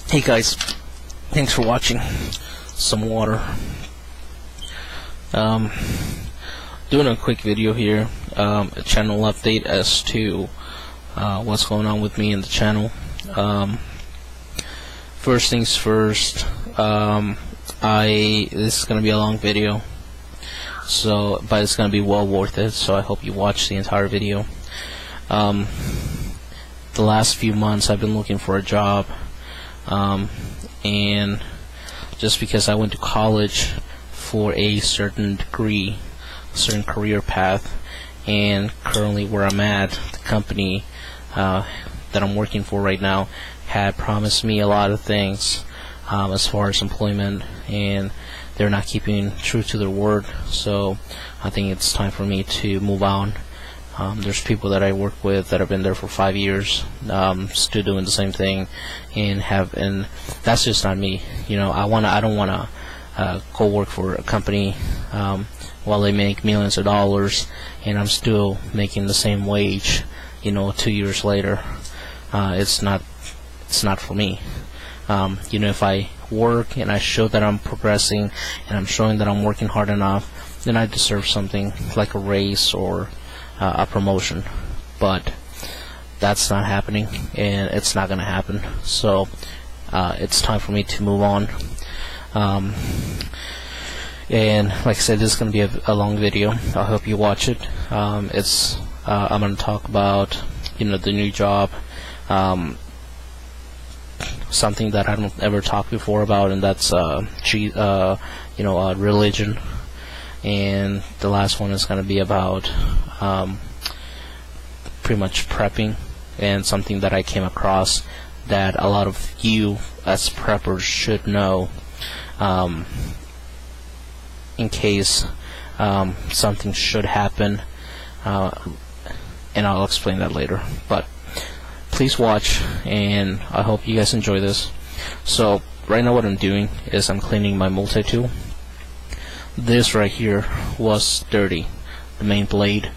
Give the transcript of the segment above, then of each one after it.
Hey guys, thanks for watching. Some water. Doing a quick video here, a channel update as to what's going on with me in the channel. First things first, this is gonna be a long video, but it's gonna be well worth it. So I hope you watch the entire video. The last few months I've been looking for a job. And just because I went to college for a certain degree, a certain career path, and currently where I'm at, the company that I'm working for right now had promised me a lot of things as far as employment, and they're not keeping true to their word. So I think it's time for me to move on. There's people that I work with that have been there for 5 years, still doing the same thing, and that's just not me. You know, I don't wanna go work for a company while they make millions of dollars, and I'm still making the same wage. 2 years later, it's not for me. If I work and I show that I'm progressing and I'm showing that I'm working hard enough, then I deserve something like a raise or a promotion. But that's not happening, and it's not gonna happen. So it's time for me to move on. And like I said, this is gonna be a long video. I hope you watch it. I'm gonna talk about the new job, something that I don't ever talk before about, and that's religion. And the last one is going to be about pretty much prepping, and something that I came across that a lot of you as preppers should know, in case something should happen, and I'll explain that later. But please watch, and I hope you guys enjoy this. So right now what I'm doing is I'm cleaning my multi-tool. This right here was dirty, the main blade.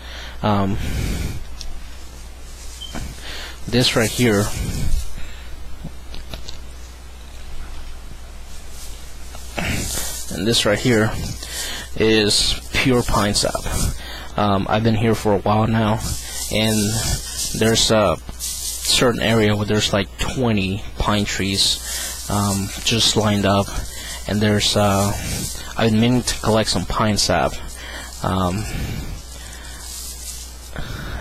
This right here and this right here is pure pine sap. I've been here for a while now, and there's a certain area where there's like 20 pine trees just lined up, and there's I've been meaning to collect some pine sap,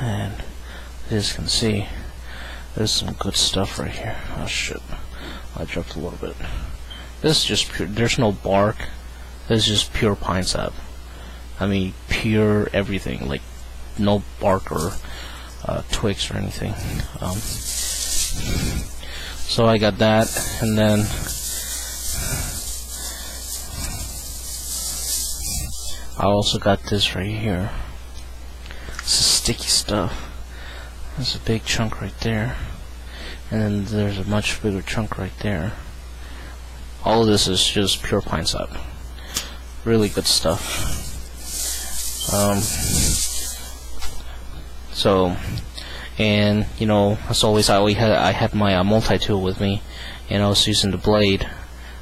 and as you can see, there's some good stuff right here. Oh shit, I dropped a little bit. This is just pure, there's no bark, this is just pure pine sap. I mean pure everything, like no bark or twigs or anything. So I got that, and then I also got this right here. This is sticky stuff. There's a big chunk right there, and then there's a much bigger chunk right there. All of this is just pure pine sap. Really good stuff. And as always, I had my multi-tool with me, and I was using the blade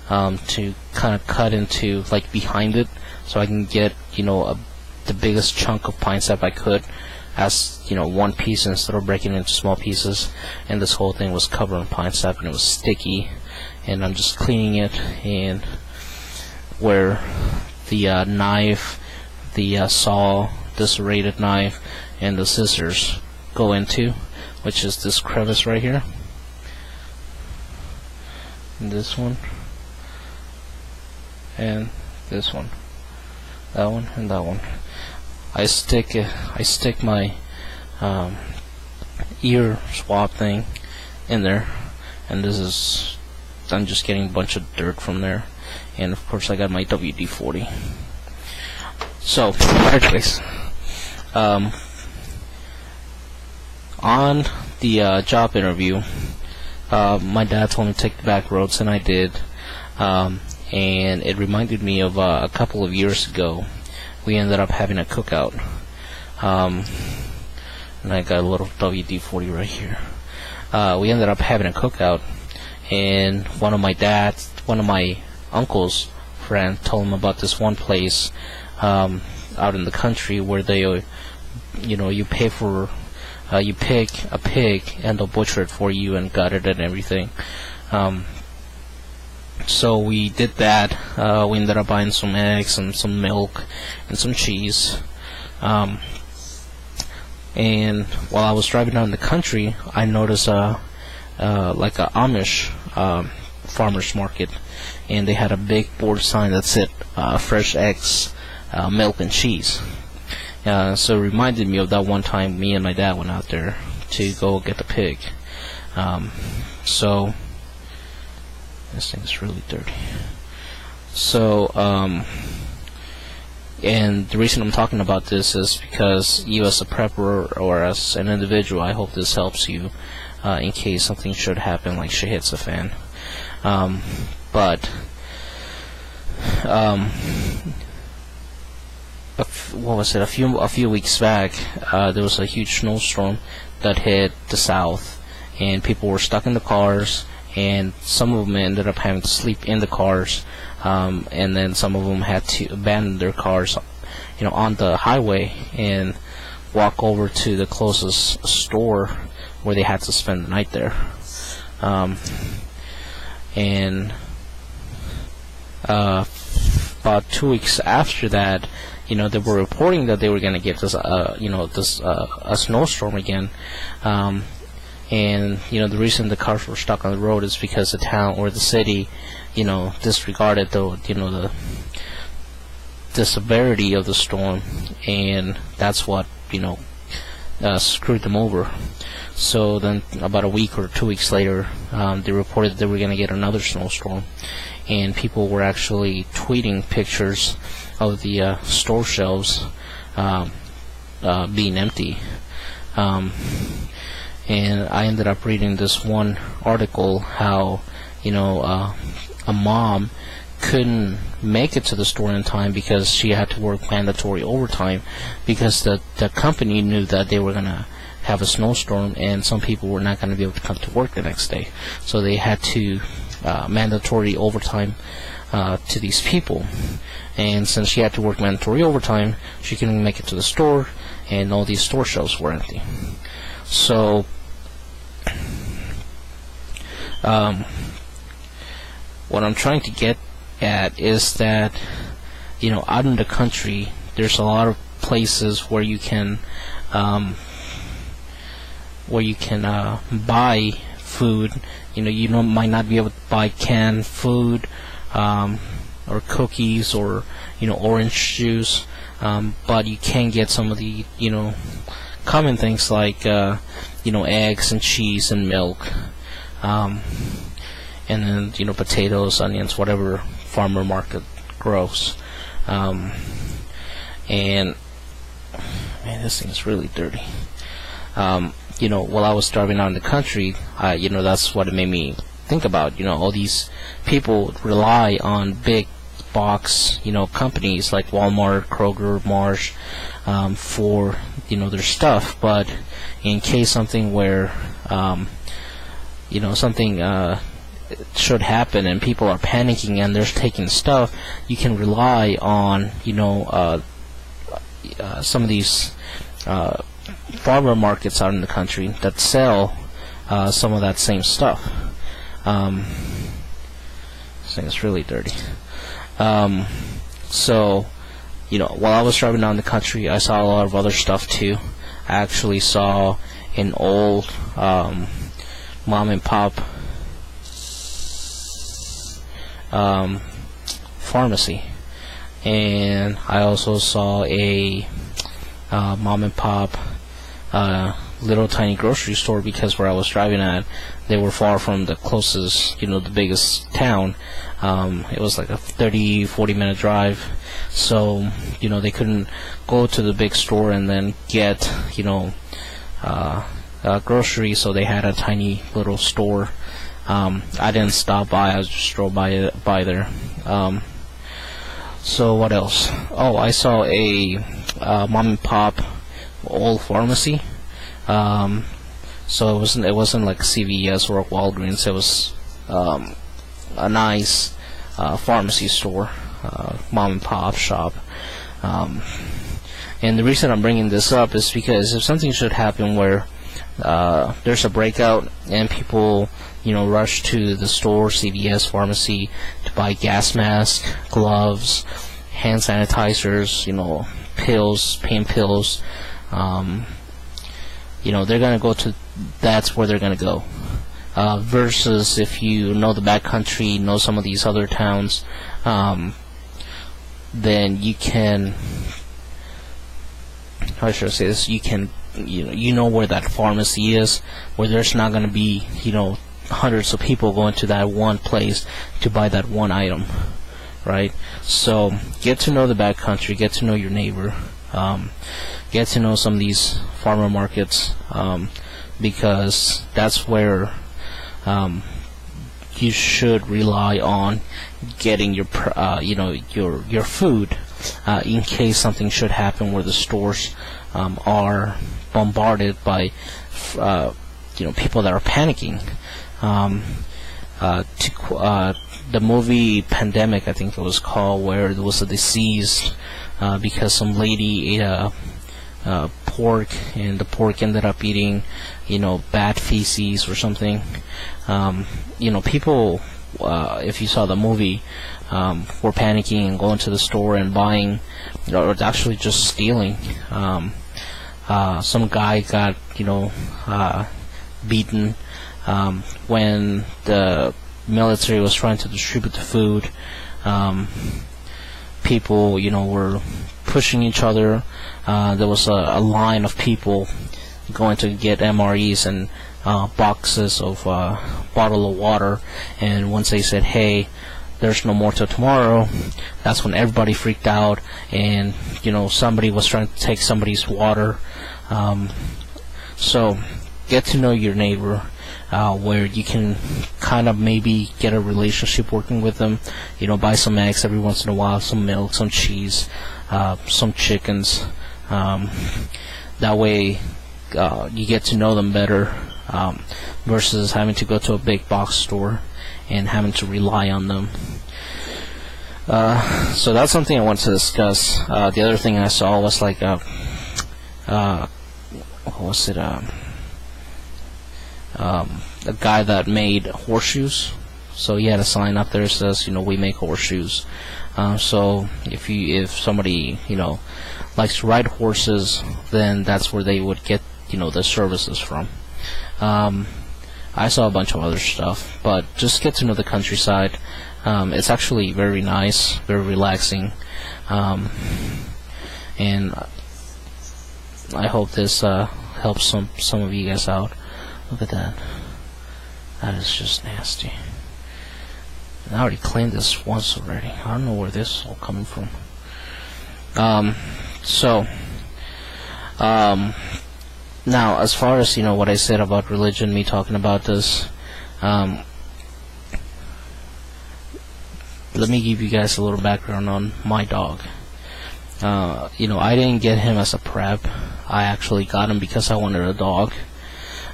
to kind of cut into like behind it, so I can get the biggest chunk of pine sap I could as one piece instead of breaking it into small pieces. And this whole thing was covered in pine sap, and it was sticky, and I'm just cleaning it, and where the knife, the saw, the serrated knife, and the scissors go into, which is this crevice right here, and this one, and this one, that one, and that one. I stick my ear swab thing in there, and I'm just getting a bunch of dirt from there, and of course I got my WD-40. So anyways, on the job interview, my dad told me to take the back roads, and I did, and it reminded me of a couple of years ago. We ended up having a cookout, and I got a little WD-40 right here. We ended up having a cookout, and one of my uncle's friend told him about this one place out in the country where they, you pay for, you pick a pig and they'll butcher it for you and gut it and everything. So we did that. We ended up buying some eggs and some milk and some cheese. And while I was driving down the country, I noticed like a Amish farmers market, and they had a big board sign that said fresh eggs, milk, and cheese. So it reminded me of that one time me and my dad went out there to go get the pig. So this thing's really dirty. So and the reason I'm talking about this is because you as a prepper or as an individual, I hope this helps you in case something should happen, like shit hits the fan. But what was it? A few weeks back, there was a huge snowstorm that hit the south, and people were stuck in the cars, and some of them ended up having to sleep in the cars, and then some of them had to abandon their cars, on the highway and walk over to the closest store where they had to spend the night there. And about 2 weeks after that, they were reporting that they were going to get this, a snowstorm again. And the reason the cars were stuck on the road is because the town or the city, disregarded the severity of the storm, and that's what screwed them over. So then, about a week or 2 weeks later, they reported that they were going to get another snowstorm, and people were actually tweeting pictures of the store shelves being empty. And I ended up reading this one article how, a mom couldn't make it to the store in time because she had to work mandatory overtime because the company knew that they were going to have a snowstorm and some people were not going to be able to come to work the next day. So they had to mandatory overtime to these people. And since she had to work mandatory overtime, she couldn't make it to the store, and all these store shelves were empty. So what I'm trying to get at is that, out in the country, there's a lot of places where you can buy food. You might not be able to buy canned food or cookies or orange juice, but you can get some of the common things like eggs and cheese and milk, and then potatoes, onions, whatever farmer market grows. And man, this thing is really dirty. While I was driving out in the country, that's what it made me think about. All these people rely on big box, companies like Walmart, Kroger, Marsh, for, their stuff. But in case something where, something should happen and people are panicking and they're taking stuff, you can rely on, some of these farmer markets out in the country that sell some of that same stuff. This thing is really dirty. So, while I was driving down the country, I saw a lot of other stuff too. I actually saw an old mom and pop pharmacy, and I also saw a mom and pop little tiny grocery store, because where I was driving at, they were far from the closest, the biggest town. It was like a 30-40 minute drive, so they couldn't go to the big store and then get groceries, so they had a tiny little store. I didn't stop by, I just drove by there. So what else? Oh, I saw a mom and pop old pharmacy. So it wasn't like CVS or Walgreens. It was a nice pharmacy store, mom and pop shop. And the reason I'm bringing this up is because if something should happen where there's a breakout and people, rush to the store, CVS, pharmacy, to buy gas masks, gloves, hand sanitizers, pills, pain pills, they're going to go to, that's where they're going to go. Versus if you know the backcountry, know some of these other towns, then you can, how should I say this, you can, where that pharmacy is, where there's not going to be, hundreds of people going to that one place to buy that one item, right? So get to know the backcountry, get to know your neighbor, get to know some of these farmer markets, because that's where you should rely on getting your your food in case something should happen where the stores are bombarded by people that are panicking. The movie Pandemic, I think it was called, where there was a disease because some lady ate pork, and the pork ended up eating bad feces or something. People, if you saw the movie, were panicking and going to the store and buying, or actually just stealing. Some guy got beaten when the military was trying to distribute the food. People were pushing each other. There was a line of people going to get MREs and boxes of bottle of water, and once they said, hey, there's no more till tomorrow, that's when everybody freaked out, and somebody was trying to take somebody's water. So get to know your neighbor, where you can kind of maybe get a relationship working with them, buy some eggs every once in a while, some milk, some cheese, some chickens. That way you get to know them better, versus having to go to a big box store and having to rely on them. So that's something I want to discuss. The other thing I saw was like what was it? A guy that made horseshoes. So he had a sign up there that says, we make horseshoes. So if somebody likes to ride horses, then that's where they would get the services from. I saw a bunch of other stuff, but just get to know the countryside. It's actually very nice, very relaxing, and I hope this helps some of you guys out. Look at that. That is just nasty. I already cleaned this once already. I don't know where this is all coming from. Now, as far as what I said about religion, me talking about this, let me give you guys a little background on my dog. I didn't get him as a prep. I actually got him because I wanted a dog.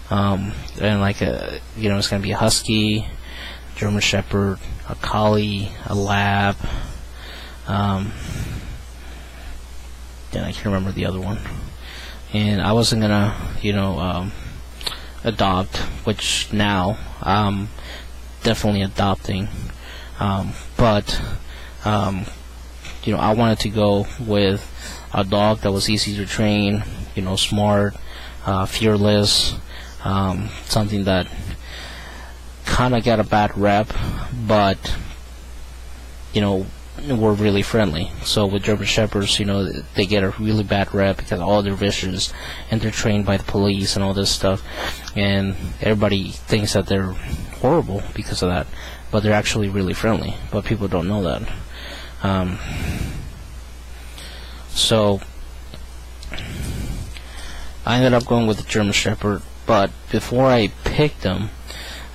And it's gonna be a husky, German Shepherd, a collie, a lab. Then I can't remember the other one. And I wasn't gonna, adopt, which now I'm definitely adopting. But I wanted to go with a dog that was easy to train, smart, fearless, something that kind of got a bad rep, but were really friendly. So with German Shepherds, they get a really bad rep because all they're vicious and they're trained by the police and all this stuff, and everybody thinks that they're horrible because of that, but they're actually really friendly, but people don't know that. So I ended up going with the German Shepherd, but before I picked them,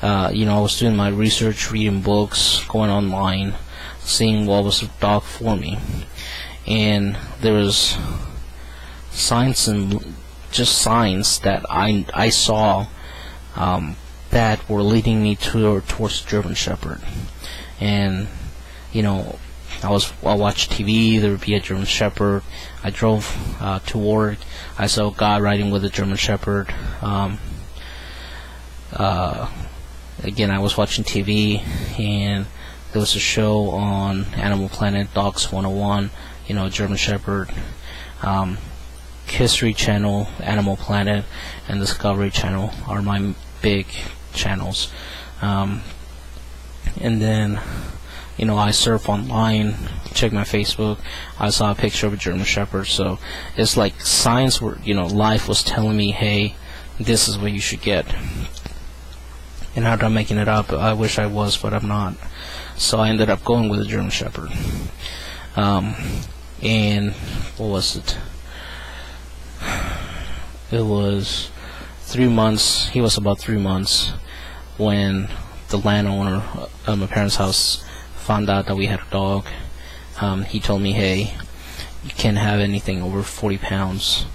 I was doing my research, reading books, going online, seeing what was a dog for me, and there was signs that I saw that were leading me towards German Shepherd. And I watched TV. There would be a German Shepherd. I drove to work. I saw a guy riding with a German Shepherd. Again, I was watching TV, and there was a show on Animal Planet, Dogs 101. German Shepherd. History Channel, Animal Planet, and Discovery Channel are my big channels. And then I surf online, check my Facebook. I saw a picture of a German Shepherd. So it's like signs were, life was telling me, hey, this is what you should get. And I'm not making it up. I wish I was, but I'm not. So I ended up going with a German Shepherd. And what was it? It was 3 months. He was about 3 months when the landowner of my parents' house found out that we had a dog. He told me, hey, you can't have anything over 40 pounds.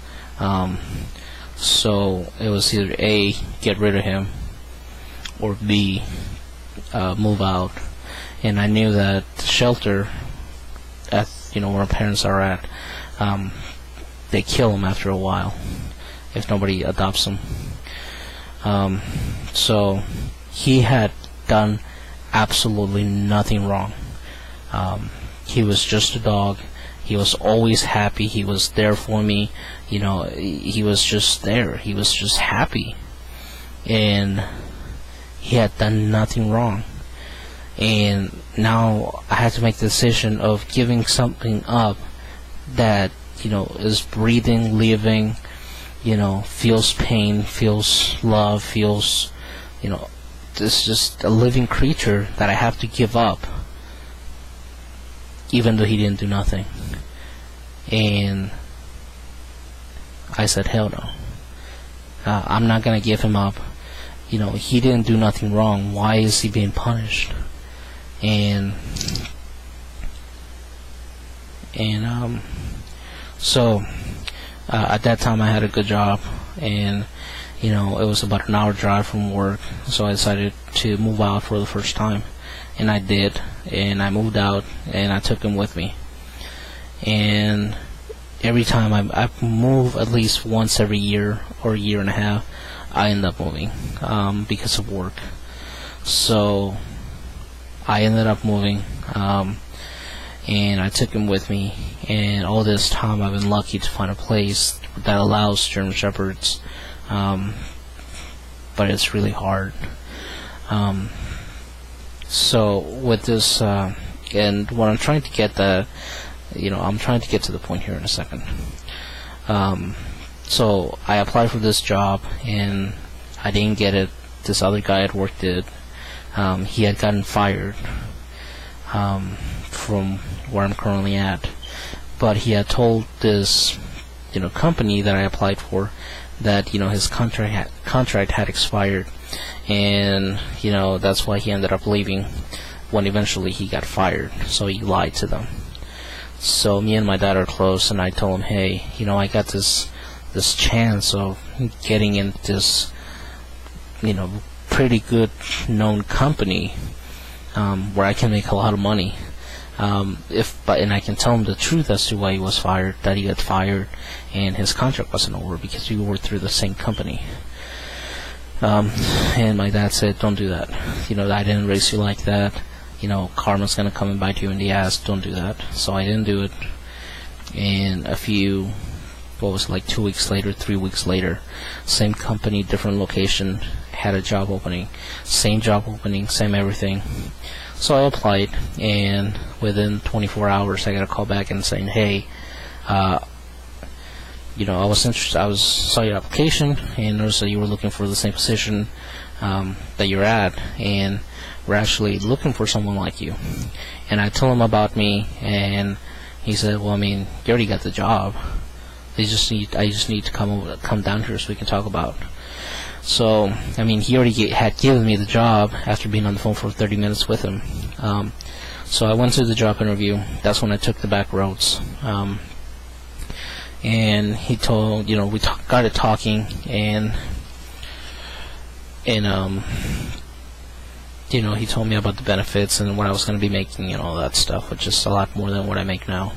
So it was either A, get rid of him, or B, move out. And I knew that the shelter at where my parents are at, they kill him after a while if nobody adopts him. So he had done absolutely nothing wrong. He was just a dog. He was always happy. He was there for me. He was just there. He was just happy. And he had done nothing wrong. And now I had to make the decision of giving something up that, is breathing, living, feels pain, feels love, feels, it's just a living creature that I have to give up, even though he didn't do nothing. And I said, hell no. I'm not going to give him up. He didn't do nothing wrong. Why is he being punished? And so at that time I had a good job, and it was about an hour drive from work, so I decided to move out for the first time, and I did, and I moved out, and I took him with me. And every time I move at least once every year or a year and a half, I end up moving because of work. So I ended up moving, and I took him with me, and all this time I've been lucky to find a place that allows German Shepherds, but it's really hard. So with this, and what I'm trying to get I'm trying to get to the point here in a second. So I applied for this job, and I didn't get it. This other guy at work did. He had gotten fired from where I'm currently at, but he had told this company that I applied for that his contract had expired, and that's why he ended up leaving when eventually he got fired. So he lied to them. So me and my dad are close, and I told him, hey, I got this chance of getting into this pretty good known company where I can make a lot of money, and I can tell him the truth as to why he was fired, that he got fired and his contract wasn't over because we worked through the same company. And my dad said, don't do that. I didn't raise you like that. Karma's gonna come and bite you in the ass. Don't do that. So I didn't do it. And 2 weeks later, 3 weeks later, same company, different location, had a job opening, same job opening, same everything. So I applied, and within 24 hours I got a call back and saying, hey, I was interested. I saw your application and noticed that you were looking for the same position that you're at, and we're actually looking for someone like you. And I told him about me, and he said, well, you already got the job. I just need to come down here so we can talk about it. So, he already had given me the job after being on the phone for 30 minutes with him. So I went to the job interview. That's when I took the back roads. And he told, we got it talking, and and he told me about the benefits and what I was going to be making and all that stuff, which is a lot more than what I make now.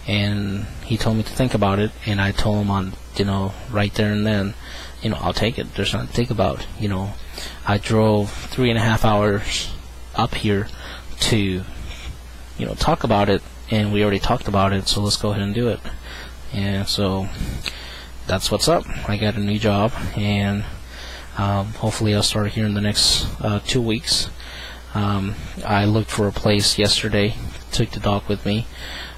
And he told me to think about it, and I told him right there and then, I'll take it. There's nothing to think about. I drove 3.5 hours up here to, talk about it, and we already talked about it, so let's go ahead and do it. And so that's what's up. I got a new job, and hopefully I'll start here in the next 2 weeks. I looked for a place yesterday, took the dog with me.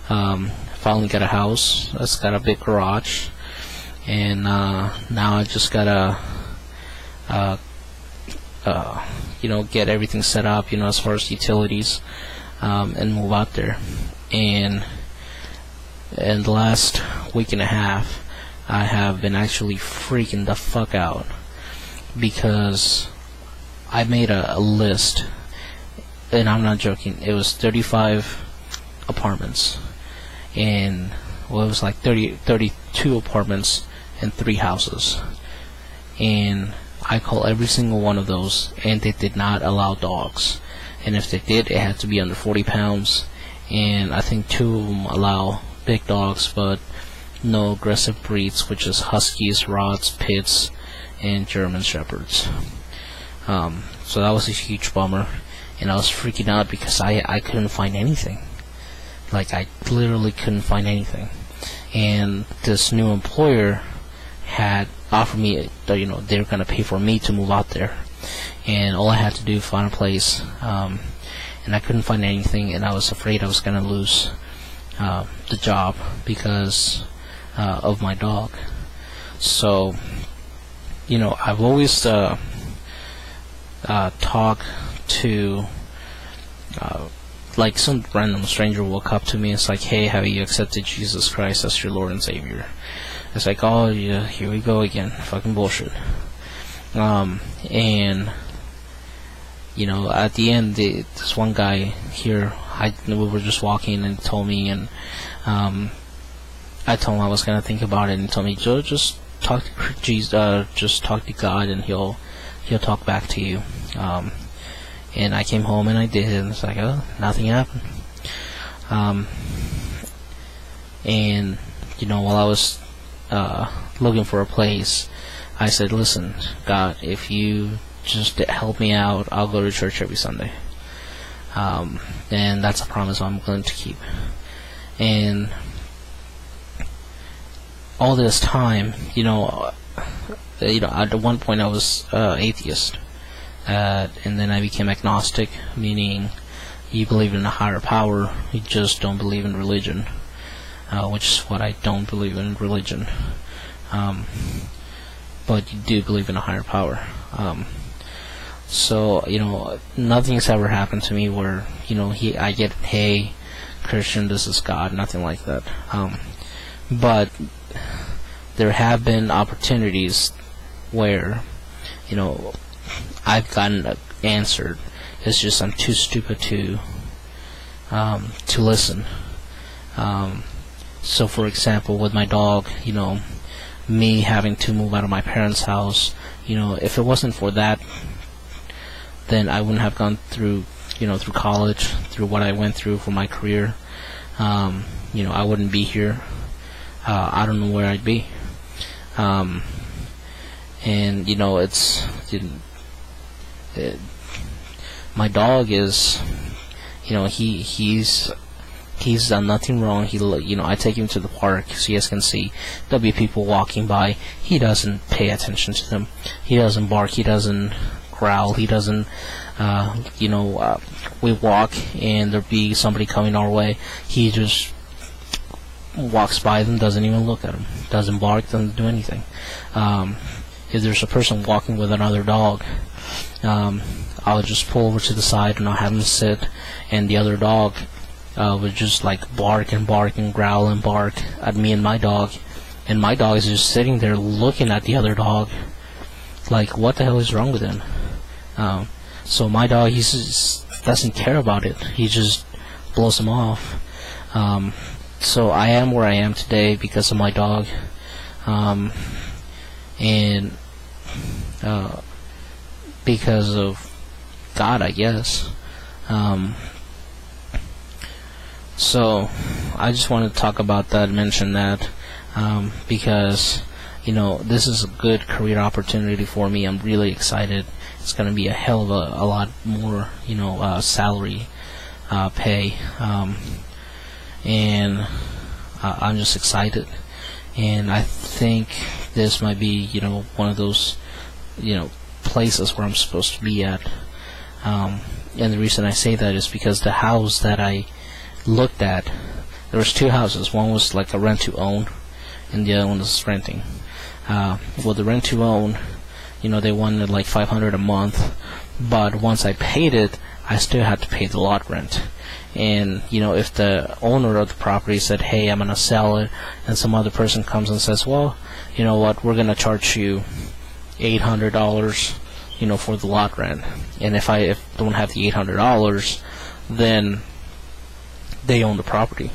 Finally got a house that's got a big garage, and now I just gotta get everything set up, as far as utilities, and move out there. And in the last week and a half, I have been actually freaking the fuck out, because I made a list, and I'm not joking. It was 35 apartments, and it was like 32 apartments and 3 houses, and I called every single one of those, and they did not allow dogs, and if they did, it had to be under 40 pounds, and I think 2 of them allow big dogs, but no aggressive breeds, which is Huskies, Rods, Pits, and German Shepherds. So that was a huge bummer, and I was freaking out because I couldn't find anything. Like, I literally couldn't find anything. And this new employer had offered me, they were going to pay for me to move out there. And all I had to do was find a place. And I couldn't find anything, and I was afraid I was going to lose the job because of my dog. So, I've always talked to... like some random stranger walk up to me. It's like, hey, have you accepted Jesus Christ as your Lord and Savior? It's like, oh yeah, here we go again, fucking bullshit. And at the end, this one guy here, we were just walking, and told me, and I told him I was gonna think about it, and he told me, Joe, just talk to Jesus, just talk to God, and he'll talk back to you. And I came home and I did, and it's like, oh, nothing happened. And while I was looking for a place, I said, listen, God, if you just help me out, I'll go to church every Sunday. And that's a promise I'm going to keep. And all this time, at one point I was atheist. And then I became agnostic, meaning you believe in a higher power, you just don't believe in religion, which is what I don't believe in religion. But you do believe in a higher power. So, nothing's ever happened to me where, I get, hey, Christian, this is God, nothing like that. But there have been opportunities where, I've gotten answered. It's just I'm too stupid to listen. So, for example, with my dog, me having to move out of my parents' house, if it wasn't for that, then I wouldn't have gone through, through college, through what I went through for my career. I wouldn't be here. I don't know where I'd be. And my dog is, he's done nothing wrong. I take him to the park so you guys can see. There'll be people walking by. He doesn't pay attention to them. He doesn't bark. He doesn't growl. He doesn't, we walk and there'll be somebody coming our way. He just walks by them, doesn't even look at them, doesn't bark, doesn't do anything. If there's a person walking with another dog, I'll just pull over to the side and I'll have him sit, and the other dog would just like bark and growl and bark at me and my dog is just sitting there looking at the other dog like, what the hell is wrong with him? So my dog, he just doesn't care about it. He just blows him off. So I am where I am today because of my dog. And because of God, I guess. So I just wanted to talk about that, mention that, because this is a good career opportunity for me. I'm really excited. It's going to be a hell of a lot more salary, pay, and I'm just excited. And I think this might be one of those places where I'm supposed to be at. And the reason I say that is because the house that I looked at, there was two houses. One was like a rent to own, and the other one was renting. Well, the rent to own, they wanted like $500 a month, but once I paid it, I still had to pay the lot rent. And if the owner of the property said, "Hey, I'm gonna sell it," and some other person comes and says, "Well, you know what, we're gonna charge you $800, for the lot rent," and if I don't have the $800, then they own the property,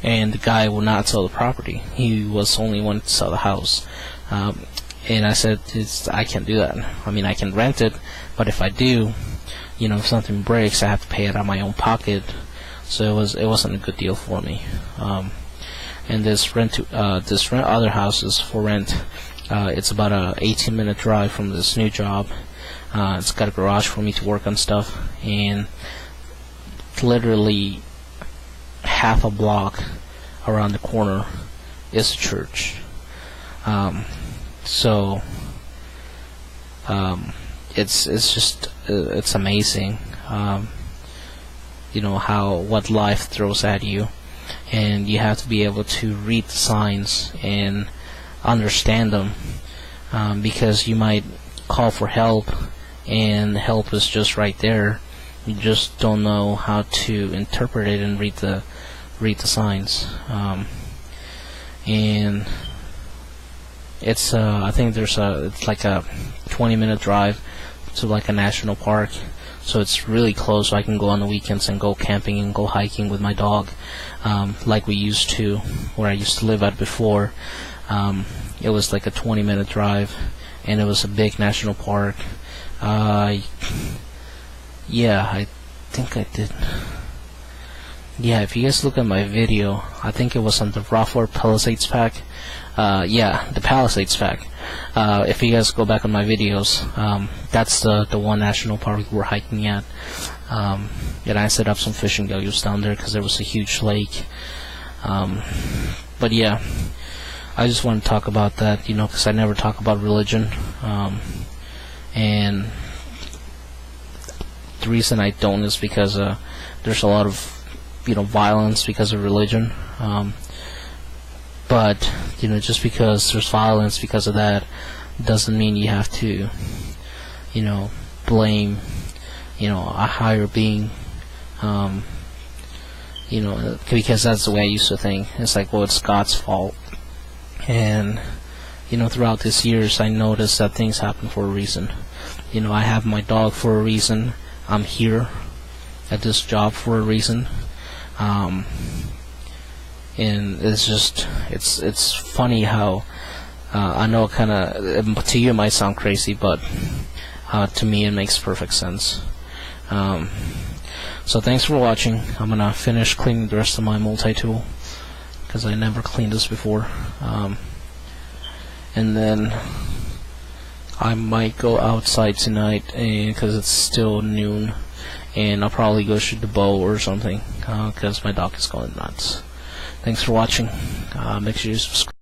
and the guy will not sell the property. He was only one to sell the house, and I said, I can't do that. I mean, I can rent it, but if I do, if something breaks, I have to pay it out of my own pocket. So it wasn't a good deal for me. And this other house is for rent. It's about a 18-minute drive from this new job. It's got a garage for me to work on stuff, and literally half a block around the corner is a church. So it's amazing, what life throws at you, and you have to be able to read the signs and understand them, because you might call for help and help is just right there. You just don't know how to interpret it and read the signs. And it's I think it's like a 20-minute drive to like a national park, so it's really close. So I can go on the weekends and go camping and go hiking with my dog, like we used to where I used to live at before. It was like a 20-minute drive, and it was a big national park. Yeah, I think I did. Yeah, if you guys look at my video, I think it was on the Rockford Palisades pack. Yeah, the Palisades pack. If you guys go back on my videos, that's the one national park we're hiking at. And I set up some fishing goggles down there because there was a huge lake. But yeah, I just want to talk about that, because I never talk about religion. And the reason I don't is because there's a lot of violence because of religion. But just because there's violence because of that doesn't mean you have to blame a higher being, because that's the way I used to think. It's like, well, it's God's fault. And throughout these years, I noticed that things happen for a reason. I have my dog for a reason. I'm here at this job for a reason. And it's just it's funny how I know kind of to you it might sound crazy, but to me it makes perfect sense. So thanks for watching. I'm gonna finish cleaning the rest of my multi-tool because I never cleaned this before, and then I might go outside tonight because it's still noon, and I'll probably go shoot the bow or something because my dog is going nuts. Thanks for watching. Make sure you subscribe.